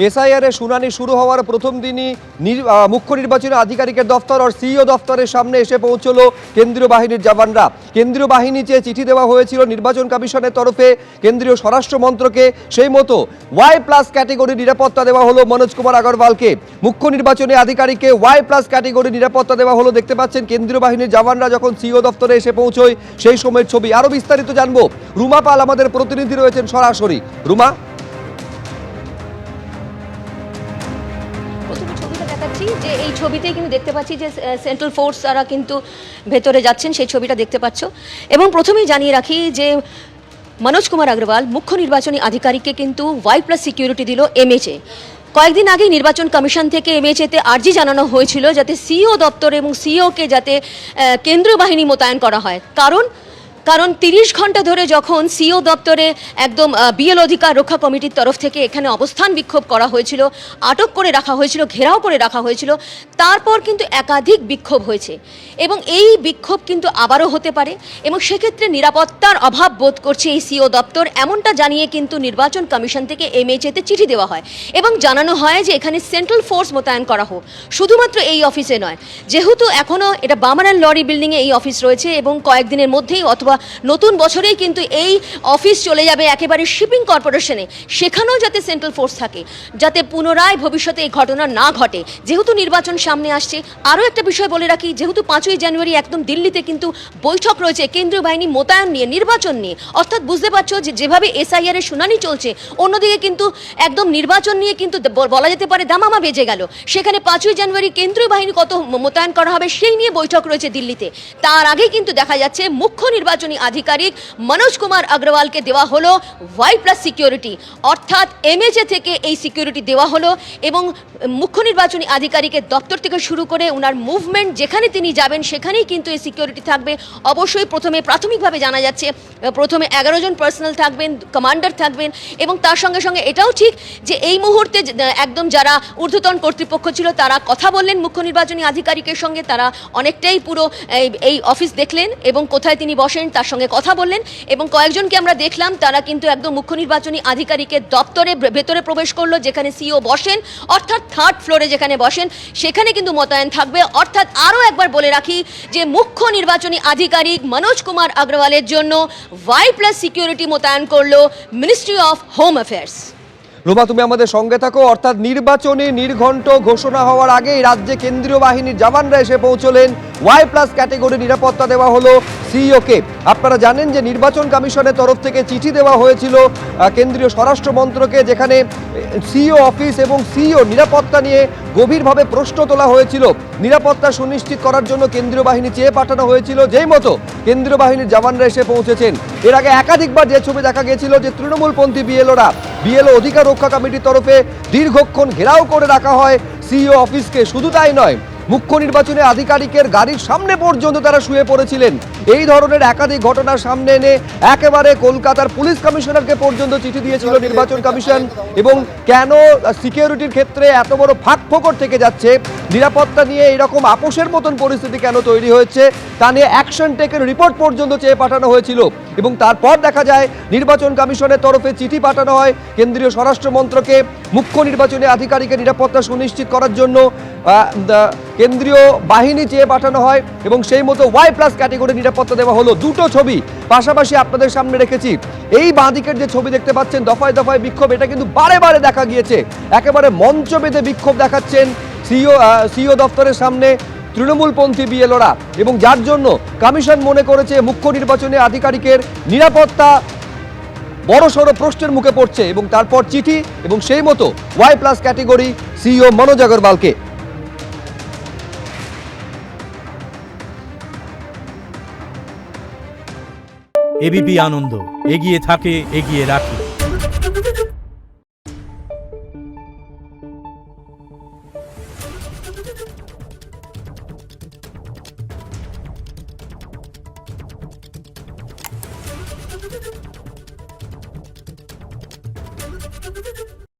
SIR এর শুনানি শুরু হওয়ার প্রথম দিনই মুখ্য নির্বাচনী আধিকারিকের দফতর আর সিইও দফতরের সামনে এসে পৌঁছলো কেন্দ্রীয় বাহিনীর জওয়ানরা। কেন্দ্রীয় বাহিনী চেয়ে চিঠি দেওয়া হয়েছিল নির্বাচন কমিশনের তরফে কেন্দ্রীয় স্বরাষ্ট্র মন্ত্রকে। সেই মতো Y+ ক্যাটেগরি নিরাপত্তা দেওয়া হলো মনোজ কুমার আগরওয়ালকে। মুখ্য নির্বাচনী আধিকারিককে Y+ ক্যাটেগরি নিরাপত্তা দেওয়া হলো। দেখতে পাচ্ছেন কেন্দ্রীয় বাহিনীর জওয়ানরা যখন সিইও দফতরে এসে পৌঁছয় সেই সময়ের ছবি। আরো বিস্তারিত জানবো, রুমা পাল আমাদের প্রতিনিধি রয়েছেন সরাসরি। রুমা, যে এই ছবিতেই কিন্তু দেখতে পাচ্ছি যে সেন্ট্রাল ফোর্স তারা কিন্তু ভেতরে যাচ্ছেন, সেই ছবিটা দেখতে পাচ্ছ। এবং প্রথমেই জানিয়ে রাখি যে মনোজ কুমার আগরওয়াল মুখ্য নির্বাচনী আধিকারিককে কিন্তু Y+ সিকিউরিটি দিল এমএচএ। কয়েকদিন আগে নির্বাচন কমিশন থেকে এমএচএতে আর্জি জানানো হয়েছিল যাতে সিইও দপ্তর এবং সিইওকে যাতে কেন্দ্রীয় বাহিনী মোতায়েন করা হয়। কারণ 30 ঘন্টা ধরে যখন সিইও দপ্তরে একদম বিএল অধিকার রক্ষা কমিটির তরফ থেকে এখানে অবস্থান বিক্ষোভ করা হয়েছিল, আটক করে রাখা হয়েছিল, ঘেরাও করে রাখা হয়েছিল, তারপর কিন্তু একাধিক বিক্ষোভ হয়েছে এবং এই বিক্ষোভ কিন্তু আবারও হতে পারে এবং সেক্ষেত্রে নিরাপত্তার অভাব বোধ করছে এই সিইও দপ্তর, এমনটা জানিয়ে কিন্তু নির্বাচন কমিশন থেকে এমএচএতে চিঠি দেওয়া হয় এবং জানানো হয় যে এখানে সেন্ট্রাল ফোর্স মোতায়েন করা হোক। শুধুমাত্র এই অফিসে নয়, যেহেতু এখনও এটা বামারান লরি বিল্ডিংয়ে এই অফিস রয়েছে এবং কয়েকদিনের মধ্যেই অথবা নতুন বছরেই কিন্তু এই অফিস চলে যাবে একেবারে শিপিং কর্পোরেশনে, সেখানেও যাতে সেন্ট্রাল ফোর্স থাকে, যাতে পুনরায় ভবিষ্যতে এই ঘটনা না ঘটে। যেহেতু নির্বাচন সামনে আসছে, আরও একটা বিষয় বলে রাখি, যেহেতু 5ই জানুয়ারি একদম দিল্লিতে কিন্তু বৈঠক রয়েছে কেন্দ্রীয় বাহিনী মোতায়েন নিয়ে, নির্বাচন নিয়ে, অর্থাৎ বুঝতে পারছো যে যেভাবে এসআইআর এর শুনানি চলছে, অন্যদিকে কিন্তু একদম নির্বাচন নিয়ে কিন্তু বলা যেতে পারে দামামা বেজে গেল। সেখানে 5ই জানুয়ারি কেন্দ্রীয় বাহিনী কত মোতায়েন করা হবে সেই নিয়ে বৈঠক রয়েছে দিল্লিতে। তার আগেই কিন্তু দেখা যাচ্ছে মুখ্য নির্বাচনী আধিকারিক মনোজ কুমার আগরওয়ালকে দেওয়া হলো Y+ সিকিউরিটি, অর্থাৎ এমএচএ থেকে এই সিকিউরিটি দেওয়া হলো এবং মুখ্য নির্বাচনী আধিকারিকের দপ্তর থেকে শুরু করে ওনার মুভমেন্ট যেখানে তিনি যাবেন সেখানেই কিন্তু এই সিকিউরিটি থাকবে। অবশ্যই প্রাথমিকভাবে জানা যাচ্ছে প্রথমে 11 জন পার্সোনাল থাকবেন, কমান্ডার থাকবেন এবং তার সঙ্গে সঙ্গে এটাও ঠিক যে এই মুহূর্তে একদম যারা ঊর্ধ্বতন কর্তৃপক্ষ ছিল তারা কথা বললেন মুখ্য নির্বাচনী আধিকারিকের সঙ্গে, তারা অনেকটাই পুরো এই অফিস দেখলেন এবং কোথায় তিনি বসেন তার সঙ্গে কথা বললেন এবং কয়েকজনকে আমরা দেখলাম তারা কিন্তু একদম মুখ্য নির্বাচনী আধিকারিকের দপ্তরে ভেতরে প্রবেশ করলো, যেখানে সিইও বসেন, অর্থাৎ 3rd ফ্লোরে যেখানে বসেন সেখানে কিন্তু মোতায়েন থাকবে। অর্থাৎ আরও একবার বলে রাখি যে মুখ্য নির্বাচনী আধিকারিক মনোজ কুমার আগরওয়ালের জন্য Y+ সিকিউরিটি মোতায়েন করলো ministry of home affairs. Ruma, তুমি আমাদের সঙ্গে থাকো। অর্থাৎ নির্বাচনী নির্ঘণ্ট ঘোষণা হওয়ার আগেই রাজ্যে কেন্দ্রীয় বাহিনীর জওয়ানরা এসে পৌঁছলেন। Y+ ক্যাটেগরি নিরাপত্তা দেওয়া হলো সিইওকে। আপনারা জানেন যে নির্বাচন কমিশনের তরফ থেকে চিঠি দেওয়া হয়েছিল কেন্দ্রীয় স্বরাষ্ট্র মন্ত্রকে, যেখানে সিইও অফিস এবং সিইও নিরাপত্তা নিয়ে গভীরভাবে প্রশ্ন তোলা হয়েছিল। নিরাপত্তা সুনিশ্চিত করার জন্য কেন্দ্রীয় বাহিনী চেয়ে পাঠানো হয়েছিল। যেই মতো কেন্দ্রীয় বাহিনীর জওয়ানরা এসে পৌঁছেছেন, এর আগে একাধিকবার যে ছবি দেখা গিয়েছিল যে তৃণমূলপন্থী বিএলও অধিকার রক্ষা কমিটির তরফে দীর্ঘক্ষণ ঘেরাও করে রাখা হয় সিইও অফিসকে। শুধু তাই নয়, মুখ্য নির্বাচনী আধিকারিকের গাড়ির সামনে পর্যন্ত তারা শুয়ে পড়েছিলেন। এই ধরনের একাধিক ঘটনার সামনে এনে একেবারে কলকাতার পুলিশ কমিশনারকে পর্যন্ত চিঠি দিয়েছিল নির্বাচন কমিশন। এবং কেন সিকিউরিটির ক্ষেত্রে এত বড় ফাঁকফোকর থেকে যাচ্ছে, নিরাপত্তা নিয়ে এরকম আপোষের মতন পরিস্থিতি কেন তৈরি হয়েছে, তা নিয়ে অ্যাকশন টেকের রিপোর্ট পর্যন্ত চেয়ে পাঠানো হয়েছিল। এবং তারপর দেখা যায় নির্বাচন কমিশনের তরফে চিঠি পাঠানো হয় কেন্দ্রীয় স্বরাষ্ট্র মন্ত্রকে মুখ্য নির্বাচনী আধিকারিকের নিরাপত্তা সুনিশ্চিত করার জন্য কেন্দ্রীয় বাহিনী চেয়ে পাঠানো হয় এবং সেই মতো Y+ ক্যাটেগরি নিরাপত্তা দেওয়া হলো। দুটো ছবি পাশাপাশি আপনাদের সামনে রেখেছি। এই বাঁদিকের যে ছবি দেখতে পাচ্ছেন দফায় দফায় বিক্ষোভ, এটা কিন্তু বারে বারে দেখা গিয়েছে। একেবারে মঞ্চ বেঁধে বিক্ষোভ দেখাচ্ছেন সিইও দপ্তরের সামনে তৃণমূলপন্থী বিএলওরা এবং যার জন্য কমিশন মনে করেছে মুখ্য নির্বাচনী আধিকারিকের নিরাপত্তা বড়সড় প্রশ্নের মুখে পড়ছে এবং তারপর চিঠি এবং সেই মতো Y+ ক্যাটেগরি সিইও মনোজ আগরওয়ালকে। এবিপি আনন্দ, এগিয়ে থাকে, এগিয়ে রাখে।